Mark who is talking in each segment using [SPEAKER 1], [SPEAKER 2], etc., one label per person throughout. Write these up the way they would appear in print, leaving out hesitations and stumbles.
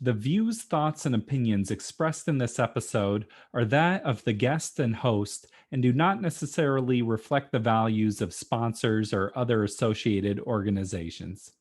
[SPEAKER 1] The views, thoughts, and opinions expressed in this episode are that of the guest and host and do not necessarily reflect the values of sponsors or other associated organizations.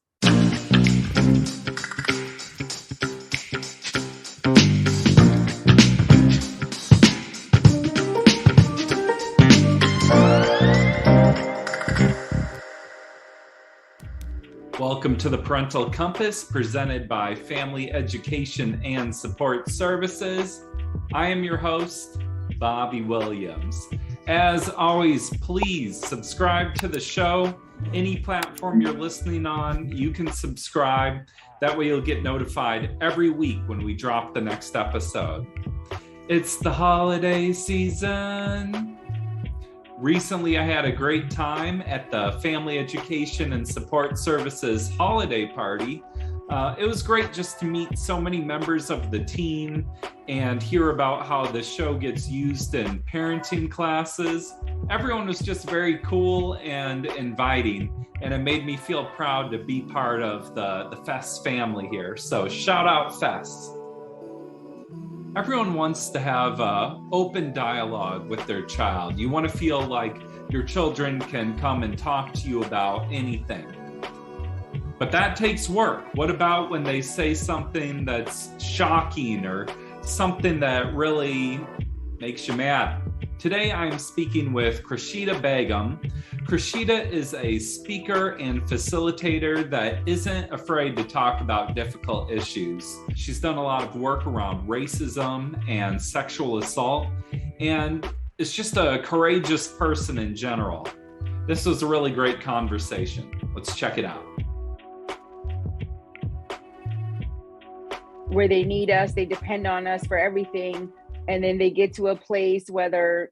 [SPEAKER 1] Welcome to the Parental Compass, presented by Family Education and Support Services. I am your host, Bobby Williams. As always, please subscribe to the show. Any platform you're listening on, you can subscribe. That way you'll get notified every week when we drop the next episode. It's the holiday season. Recently, I had a great time at the Family Education and Support Services holiday party. It was great just to meet so many members of the team and hear about how the show gets used in parenting classes. Everyone was just very cool and inviting, and it made me feel proud to be part of the FES family here. So shout out FES. Everyone wants to have open dialogue with their child. You want to feel like your children can come and talk to you about anything. But that takes work. What about when they say something that's shocking or something that really makes you mad? Today I'm speaking with Khurshida Begum. Khurshida is a speaker and facilitator that isn't afraid to talk about difficult issues. She's done a lot of work around racism and sexual assault, and is just a courageous person in general. This was a really great conversation. Let's check it out.
[SPEAKER 2] Where they need us, they depend on us for everything. And then they get to a place, whether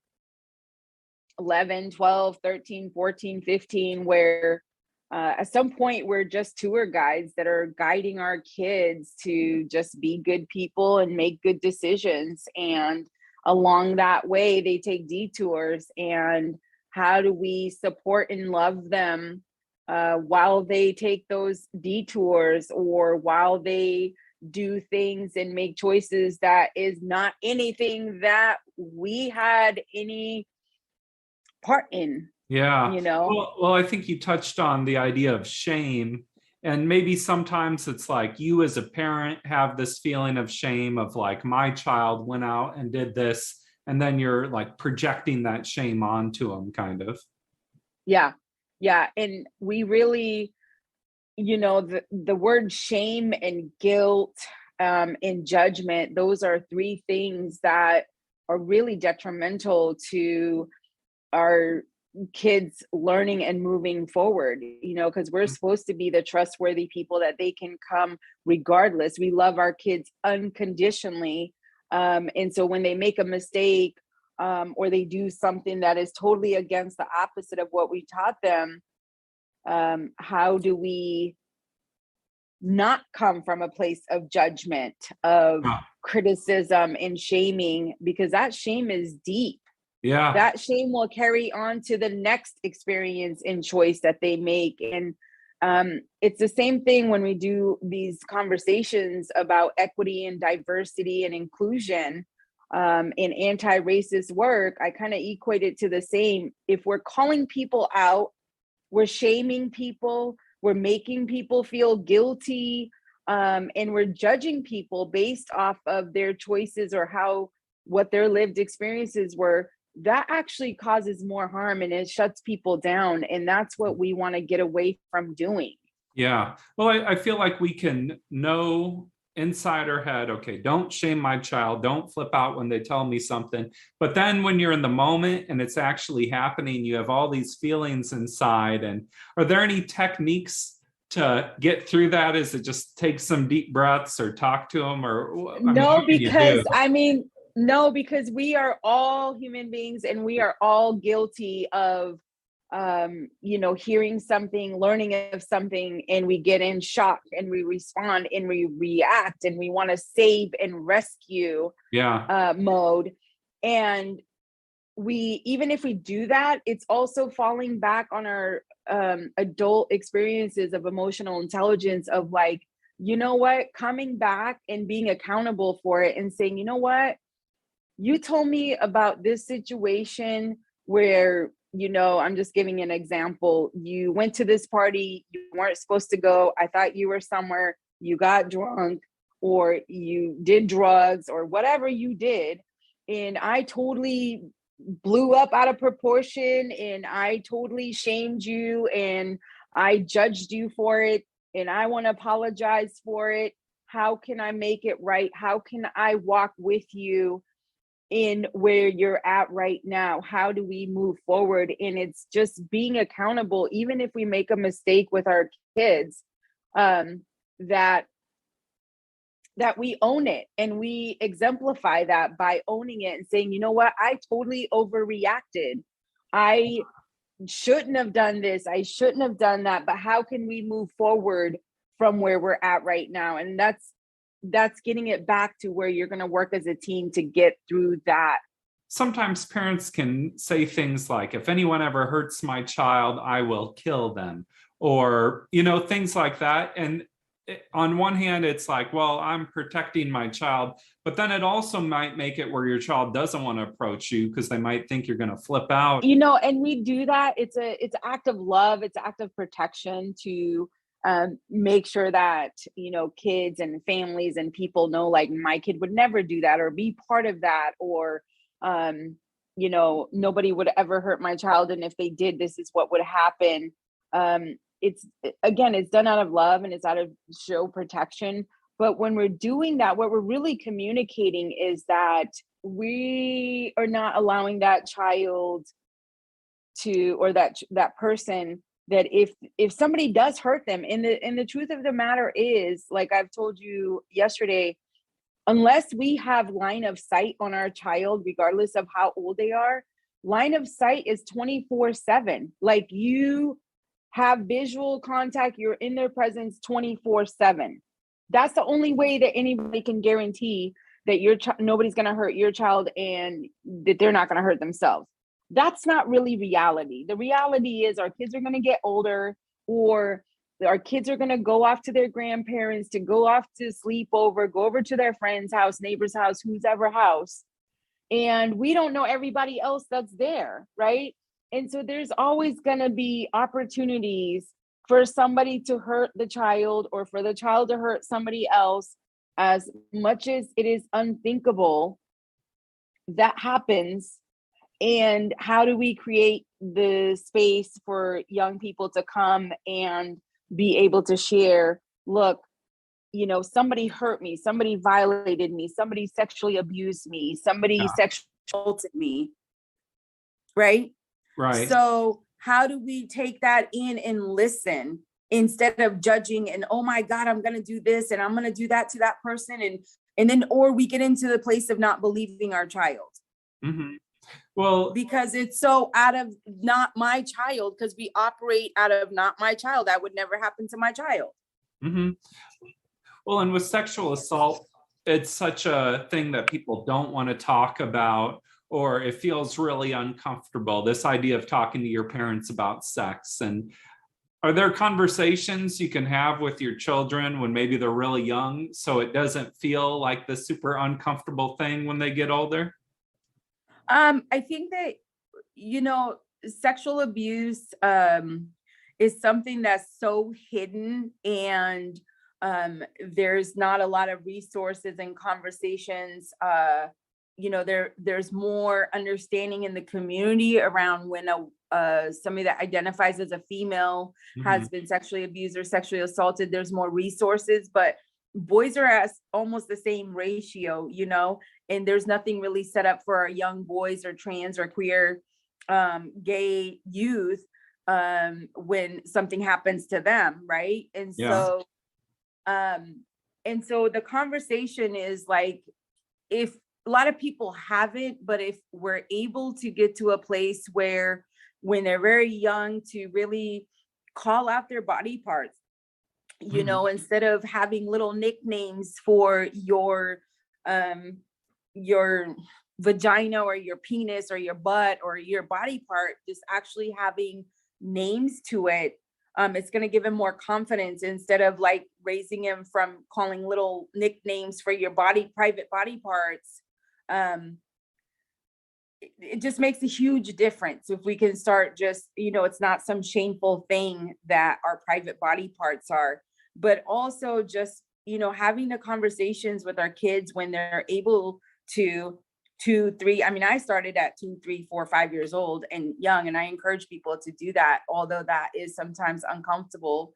[SPEAKER 2] 11, 12, 13, 14, 15, where at some point we're just tour guides that are guiding our kids to just be good people and make good decisions. And along that way, they take detours. And how do we support and love them while they take those detours, or while they do things and make choices that is not anything that we had any part in?
[SPEAKER 1] Yeah.
[SPEAKER 2] You know?
[SPEAKER 1] Well, I think you touched on the idea of shame. And maybe sometimes it's like you as a parent have this feeling of shame of like, my child went out and did this. And then you're like projecting that shame onto them, kind of.
[SPEAKER 2] Yeah. Yeah. And we really, the word shame and guilt and judgment, those are three things that are really detrimental to our kids learning and moving forward, because we're supposed to be the trustworthy people that they can come regardless. We love our kids unconditionally. And so when they make a mistake or they do something that is totally against the opposite of what we taught them, how do we not come from a place of judgment, of criticism and shaming? Because that shame is deep.
[SPEAKER 1] Yeah.
[SPEAKER 2] That shame will carry on to the next experience and choice that they make. And it's the same thing when we do these conversations about equity and diversity and inclusion in anti-racist work. I kind of equate it to the same. If we're calling people out, we're shaming people, we're making people feel guilty, and we're judging people based off of their choices or what their lived experiences were. That actually causes more harm, and it shuts people down. And that's what we want to get away from doing.
[SPEAKER 1] Yeah. Well, I feel like we can know inside our head, okay, don't shame my child, don't flip out when they tell me something. But then when you're in the moment and it's actually happening, you have all these feelings inside. And are there any techniques to get through that? Is it just take some deep breaths or talk to them? Or
[SPEAKER 2] no, because we are all human beings and we are all guilty of hearing something, learning of something, and we get in shock and we respond and we react and we want to save and rescue mode. And even if we do that, it's also falling back on our adult experiences of emotional intelligence, of like, you know what, coming back and being accountable for it and saying, you know what, you told me about this situation where, I'm just giving an example. You went to this party, you weren't supposed to go. I thought you were somewhere, you got drunk, or you did drugs, or whatever you did. And I totally blew up out of proportion, and I totally shamed you, and I judged you for it. And I want to apologize for it. How can I make it right? How can I walk with you in where you're at right now? How do we move forward? And it's just being accountable, even if we make a mistake with our kids, that we own it, and we exemplify that by owning it and saying, you know what, I totally overreacted. I shouldn't have done this. I shouldn't have done that. But how can we move forward from where we're at right now? And that's getting it back to where you're going to work as a team to get through that.
[SPEAKER 1] Sometimes parents can say things like, if anyone ever hurts my child, I will kill them, or, things like that. And on one hand, it's like, well, I'm protecting my child, but then it also might make it where your child doesn't want to approach you because they might think you're going to flip out.
[SPEAKER 2] And we do that. It's an act of love. It's an act of protection to make sure that, kids and families and people know, like, my kid would never do that or be part of that, or, nobody would ever hurt my child. And if they did, this is what would happen. It's done out of love, and it's out of show protection. But when we're doing that, what we're really communicating is that we are not allowing that child to, or that person, that if somebody does hurt them, and the truth of the matter is, like I've told you yesterday, unless we have line of sight on our child, regardless of how old they are, line of sight is 24/7. Like, you have visual contact, you're in their presence 24/7. That's the only way that anybody can guarantee that nobody's going to hurt your child, and that they're not going to hurt themselves. That's not really reality. The reality is our kids are going to get older, or our kids are going to go off to their grandparents, to go off to sleep over, go over to their friend's house, neighbor's house, whose ever house. And we don't know everybody else that's there, right? And so there's always going to be opportunities for somebody to hurt the child, or for the child to hurt somebody else. As much as it is unthinkable, that happens. And how do we create the space for young people to come and be able to share, look, somebody hurt me, somebody violated me, somebody sexually abused me, somebody sexually assaulted me, right?
[SPEAKER 1] Right.
[SPEAKER 2] So how do we take that in and listen, instead of judging and, oh my God, I'm going to do this and I'm going to do that to that person. And then, or we get into the place of not believing our child.
[SPEAKER 1] Mm-hmm. Well,
[SPEAKER 2] because it's so out of not my child, because we operate out of not my child. That would never happen to my child.
[SPEAKER 1] Mm-hmm. Well, and with sexual assault, it's such a thing that people don't want to talk about, or it feels really uncomfortable. This idea of talking to your parents about sex. And are there conversations you can have with your children when maybe they're really young, so it doesn't feel like the super uncomfortable thing when they get older?
[SPEAKER 2] I think that, sexual abuse is something that's so hidden, and there's not a lot of resources and conversations. There's more understanding in the community around when somebody that identifies as a female has been sexually abused or sexually assaulted. There's more resources, but boys are at almost the same ratio, and there's nothing really set up for our young boys or trans or queer gay youth when something happens to them, right? And so the conversation is like, if a lot of people haven't, but if we're able to get to a place where when they're very young to really call out their body parts, instead of having little nicknames for your vagina or your penis or your butt or your body part, just actually having names to it, It's going to give him more confidence instead of like raising him from calling little nicknames for your private body parts. It just makes a huge difference if we can start just, it's not some shameful thing that our private body parts are, but also just, having the conversations with our kids when they're able to 2, 3. I mean, I started at 2, 3, 4, 5 years old and young, and I encourage people to do that, although that is sometimes uncomfortable,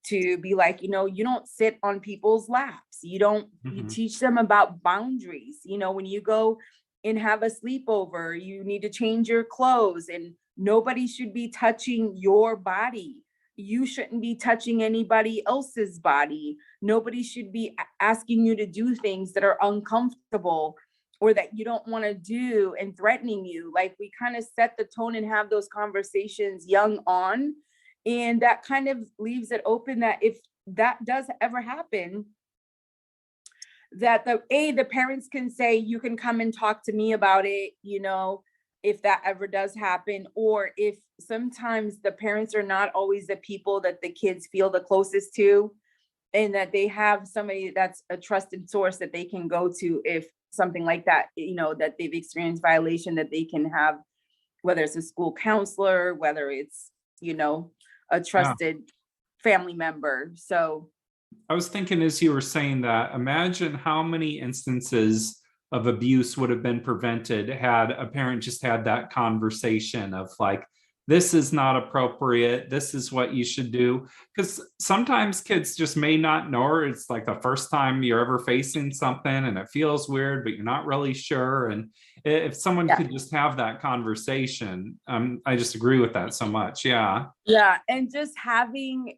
[SPEAKER 2] to be like, you don't sit on people's laps. You teach them about boundaries. When you go and have a sleepover, you need to change your clothes, and nobody should be touching your body. You shouldn't be touching anybody else's body. Nobody should be asking you to do things that are uncomfortable or that you don't want to do and threatening you. Like, we kind of set the tone and have those conversations young on. And that kind of leaves it open that if that does ever happen, that the parents can say, you can come and talk to me about it, if that ever does happen. Or if sometimes the parents are not always the people that the kids feel the closest to, and that they have somebody that's a trusted source that they can go to if something like that, that they've experienced violation, that they can have, whether it's a school counselor, whether it's, a trusted family member. So
[SPEAKER 1] I was thinking, as you were saying that, imagine how many instances of abuse would have been prevented had a parent just had that conversation of like, this is not appropriate, this is what you should do. Because sometimes kids just may not know, or it's like the first time you're ever facing something and it feels weird, but you're not really sure. And if someone could just have that conversation, I just agree with that so much. Yeah.
[SPEAKER 2] And just having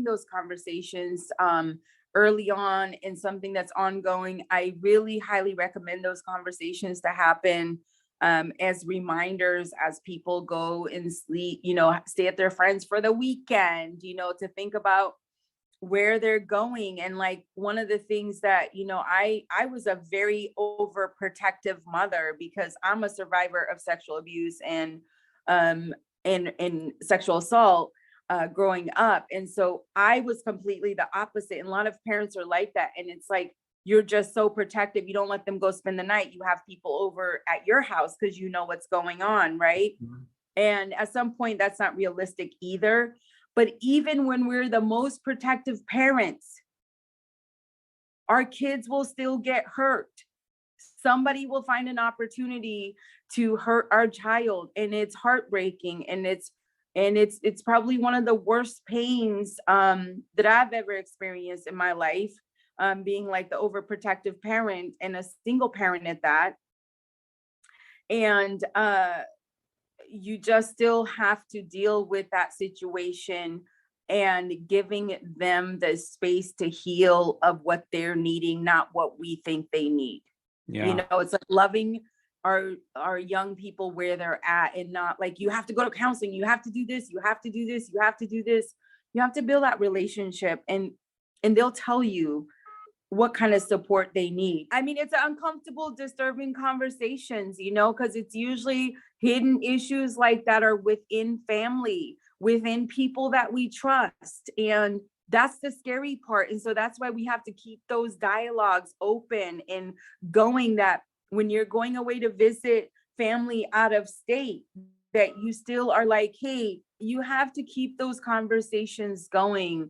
[SPEAKER 2] those conversations early on in something that's ongoing. I really highly recommend those conversations to happen as reminders as people go and sleep, stay at their friends for the weekend, to think about where they're going. And like, one of the things that, I was a very overprotective mother because I'm a survivor of sexual abuse and sexual assault growing up. And so I was completely the opposite. And a lot of parents are like that. And it's like, you're just so protective. You don't let them go spend the night. You have people over at your house because you know what's going on, right? Mm-hmm. And at some point, that's not realistic either. But even when we're the most protective parents, our kids will still get hurt. Somebody will find an opportunity to hurt our child, and it's heartbreaking. And it's probably one of the worst pains that I've ever experienced in my life. Being like the overprotective parent and a single parent at that. And you just still have to deal with that situation and giving them the space to heal of what they're needing, not what we think they need. Yeah. It's like loving our young people where they're at, and not like, you have to go to counseling, you have to do this, you have to do this, you have to do this. You have to build that relationship, and they'll tell you what kind of support they need. I mean, it's uncomfortable, disturbing conversations, because it's usually hidden issues like that are within family, within people that we trust. And that's the scary part. And so that's why we have to keep those dialogues open and going, that when you're going away to visit family out of state, that you still are like, hey, you have to keep those conversations going.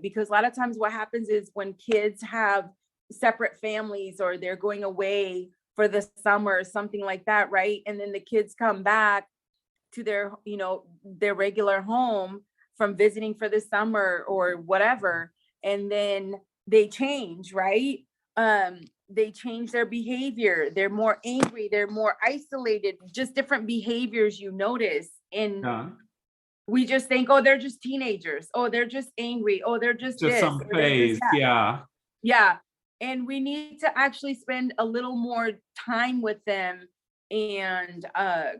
[SPEAKER 2] Because a lot of times what happens is when kids have separate families, or they're going away for the summer or something like that, right? And then the kids come back to their regular home from visiting for the summer or whatever, and then they change, right? They change their behavior. They're more angry. They're more isolated, just different behaviors you notice. And we just think, oh, they're just teenagers. Oh, they're just angry. Oh, they're just this,
[SPEAKER 1] some phase. Yeah.
[SPEAKER 2] And we need to actually spend a little more time with them, and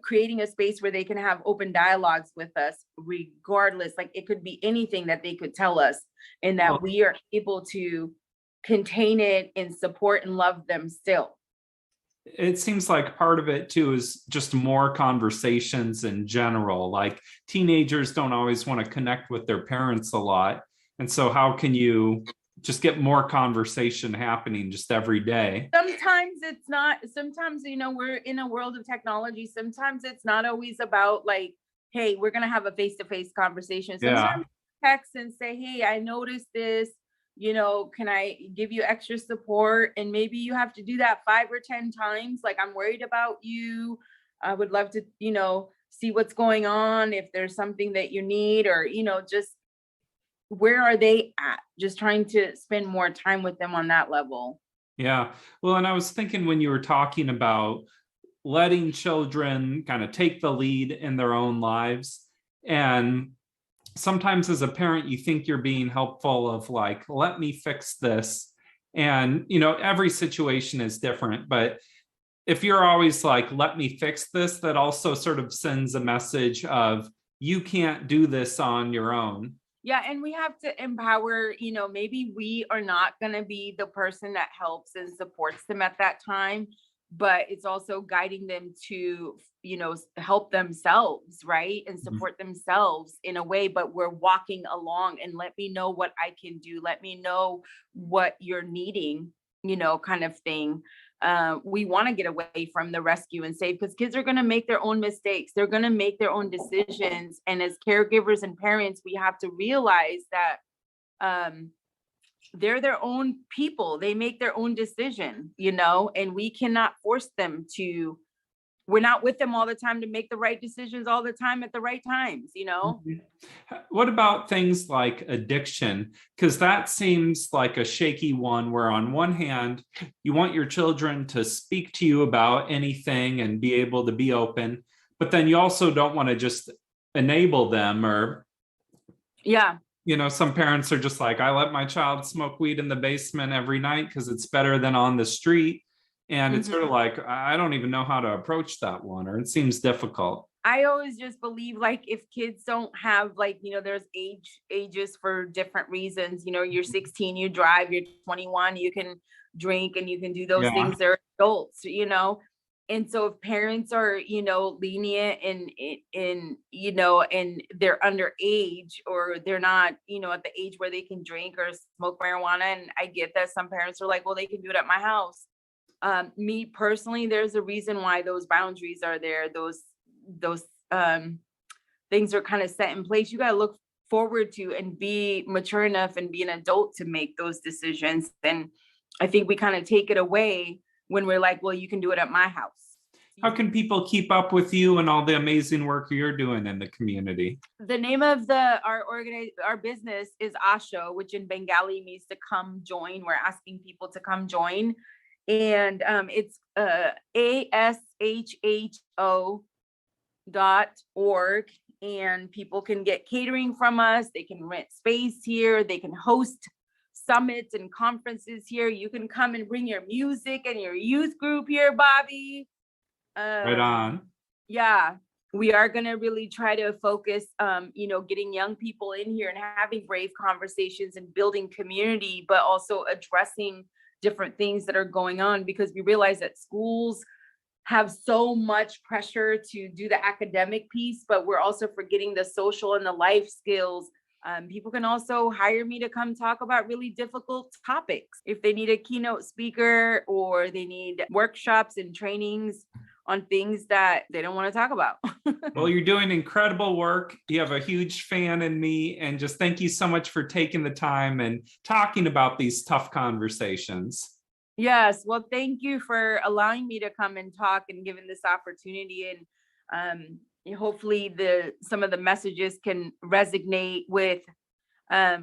[SPEAKER 2] creating a space where they can have open dialogues with us, regardless. Like, it could be anything that they could tell us, and that we are able to contain it and support and love them still.
[SPEAKER 1] it seems like part of it too is just more conversations in general. Like teenagers don't always want to connect with their parents a lot. And so how can you just get more conversation happening just every day?
[SPEAKER 2] Sometimes it's not, sometimes, we're in a world of technology. Sometimes it's not always about like, hey, we're going to have a face-to-face conversation.
[SPEAKER 1] Yeah.
[SPEAKER 2] Sometimes text and say, hey, I noticed this, can I give you extra support? And maybe you have to do that 5 or 10 times. Like, I'm worried about you. I would love to, see what's going on. If there's something that you need, or, just where are they at? Just trying to spend more time with them on that level.
[SPEAKER 1] Yeah. Well, and I was thinking when you were talking about letting children kind of take the lead in their own lives, and sometimes as a parent, you think you're being helpful of like, let me fix this. And, every situation is different. But if you're always like, let me fix this, that also sort of sends a message of you can't do this on your own.
[SPEAKER 2] Yeah, and we have to empower, maybe we are not going to be the person that helps and supports them at that time, but it's also guiding them to, help themselves, right? And support themselves in a way, but we're walking along and let me know what I can do. Let me know what you're needing, kind of thing. We want to get away from the rescue and save, because kids are going to make their own mistakes. They're going to make their own decisions. And as caregivers and parents, we have to realize that they're their own people. They make their own decision, and we cannot force them to. We're not with them all the time to make the right decisions all the time at the right times,
[SPEAKER 1] What about things like addiction? Because that seems like a shaky one where on one hand, you want your children to speak to you about anything and be able to be open, but then you also don't want to just enable them or,
[SPEAKER 2] yeah.
[SPEAKER 1] Some parents are just like, I let my child smoke weed in the basement every night because it's better than on the street. And it's sort of like, I don't even know how to approach that one, or it seems difficult.
[SPEAKER 2] I always just believe, like, if kids don't have, like, there's ages for different reasons. You're 16, you drive, you're 21, you can drink and you can do those things. They're adults, And so if parents are, lenient and and they're underage, or they're not, at the age where they can drink or smoke marijuana. And I get that some parents are like, well, they can do it at my house. Me personally, there's a reason why those boundaries are there. Those things are kind of set in place. You got to look forward to and be mature enough and be an adult to make those decisions. And I think we kind of take it away when we're like, well, you can do it at my house.
[SPEAKER 1] How can people keep up with you and all the amazing work you're doing in the community?
[SPEAKER 2] The name of our business is Asho, which in Bengali means to come join. We're asking people to come join. And it's ASHHO.org, and people can get catering from us. They can rent space here. They can host summits and conferences here. You can come and bring your music and your youth group here, Bobby.
[SPEAKER 1] Right on.
[SPEAKER 2] Yeah, we are going to really try to focus, getting young people in here and having brave conversations and building community, but also addressing different things that are going on, because we realize that schools have so much pressure to do the academic piece, but we're also forgetting the social and the life skills. People can also hire me to come talk about really difficult topics if they need a keynote speaker or they need workshops and trainings on things that they don't want to talk about.
[SPEAKER 1] Well, you're doing incredible work. You have a huge fan in me, and just thank you so much for taking the time and talking about these tough conversations.
[SPEAKER 2] Yes. Well, thank you for allowing me to come and talk and giving this opportunity. And hopefully some of the messages can resonate with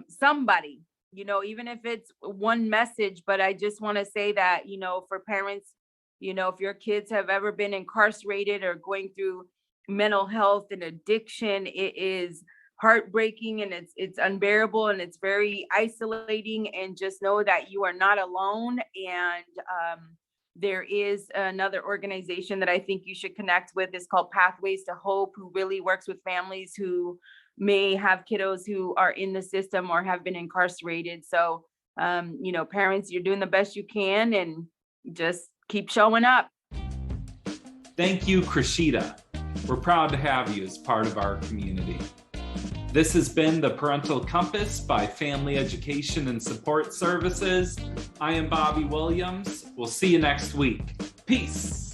[SPEAKER 2] somebody, even if it's one message. But I just want to say that, for parents, if your kids have ever been incarcerated or going through mental health and addiction, it is heartbreaking and it's unbearable and it's very isolating. And just know that you are not alone. And there is another organization that I think you should connect with. It's called Pathways to Hope, who really works with families who may have kiddos who are in the system or have been incarcerated. So, parents, you're doing the best you can, and just keep showing up.
[SPEAKER 1] Thank you, Khurshida. We're proud to have you as part of our community. This has been the Parental Compass by Family Education and Support Services. I am Bobby Williams. We'll see you next week. Peace.